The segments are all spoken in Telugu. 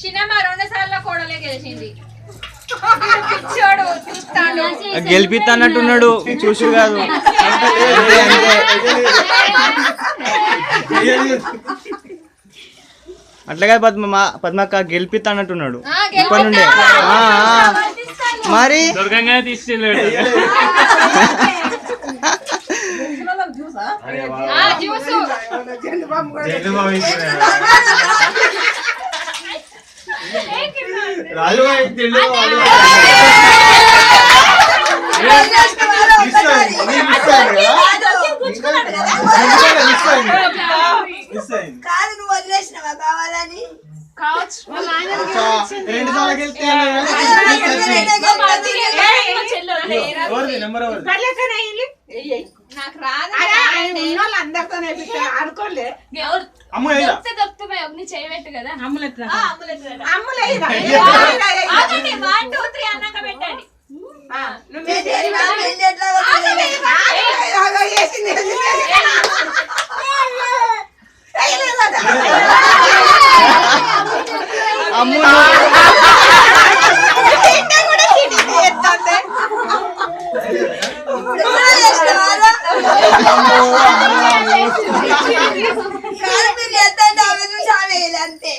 సినిమా 2 సార్లు కోడలే గెలిచింది. పిచ్చోడు చూస్తాడు. గెలిపిస్తానట్టున్నాడు చూసి కాదు. అట్లాగే పద్మక్క గెలిపిస్తానట్టున్నాడు ఇప్పటి నుండే. మరి కాదు నువ్వు వదిలేసినవా కావాలని చేయబెట్టు కదా. పెట్టండి. అంతే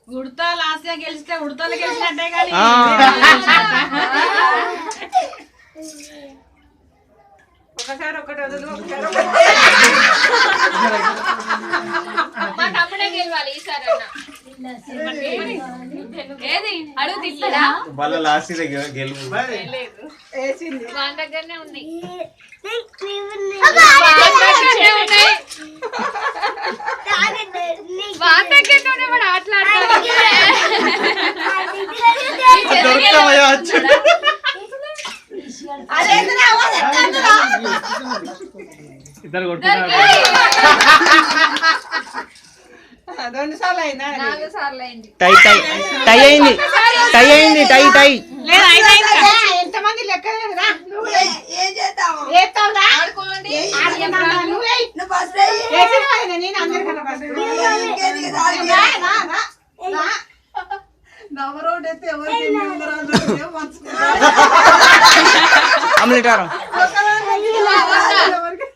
ఉడతా లాస్ట్ గెలిస్తే ఉడతలు గెలిచినట్టే కానీ ఒకసారి ఒకటి వదలు మా తమ్ముడే గెలవాలి ఈసారి ఏది అడుగు తిట్లడా వాళ్ళ లాస్ట్ గెలుపు వాళ్ళ దగ్గరనే ఉన్నాయి. ఇద్దరు కొట్టుకున్నారు. 2 సార్లు అయిందా? 4 సార్లు అయింది. టై అయింది. ఎంతమంది లెక్క ఏం చేద్దాము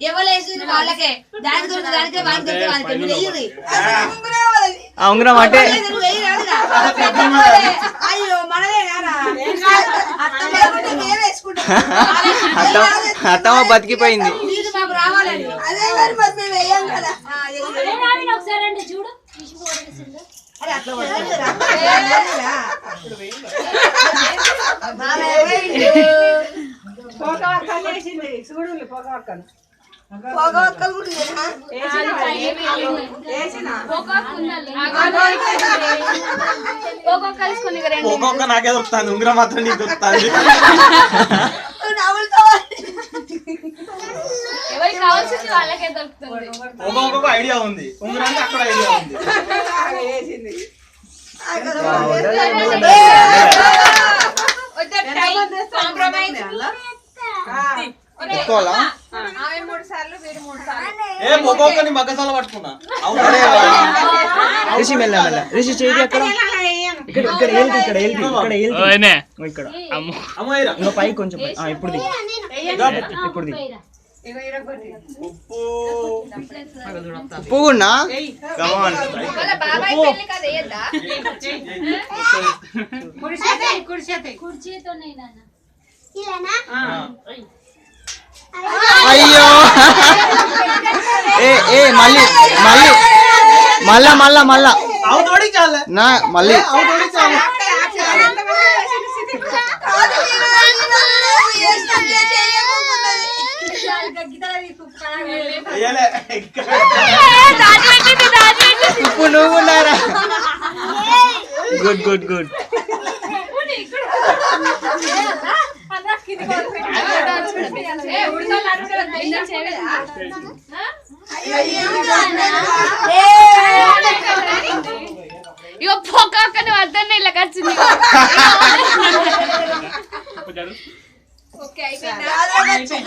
ఎవరు వాళ్ళకే దానికి ఉంగరం అంటే అయ్యో మనదే అత్తమ్మ బతికిపోయింది. రావాలండి అదే మరి మరి మేము వేయం కదా ఒకసారి చూడు నాకే దొరుకుతాను ఉంగరం మాత్రం నీకు దొరుకుతాను. ఎవరికి కావాల్సింది వాళ్ళకే దొరుకుతుంది. ఒక్కొక్క ఐడియా ఉంది ఉంగరానికి అక్కడ ఐడియా ఉంది. ఒక్కొక్కని మగ్గసాల పట్టుకున్నా. రిషి మెల్ల మెల్ల రిషి చేయి అక్కడ ఇక్కడ ఇంకా పై కొంచెం ఇప్పుడు ఉప్పు కూడా అయ్యో ఏ మళ్ళీ మళ్ళీ మళ్ళా మళ్ళా మళ్ళా నా మళ్ళీ ఇప్పుడు నువ్వు ఉన్నారా? Good good good. ఉడతా అయ్యో, ఏమిటి అన్నా? ఇగో పొక్కని వద్దన్న ఇలా వచ్చింది. రాదా వచ్చింది?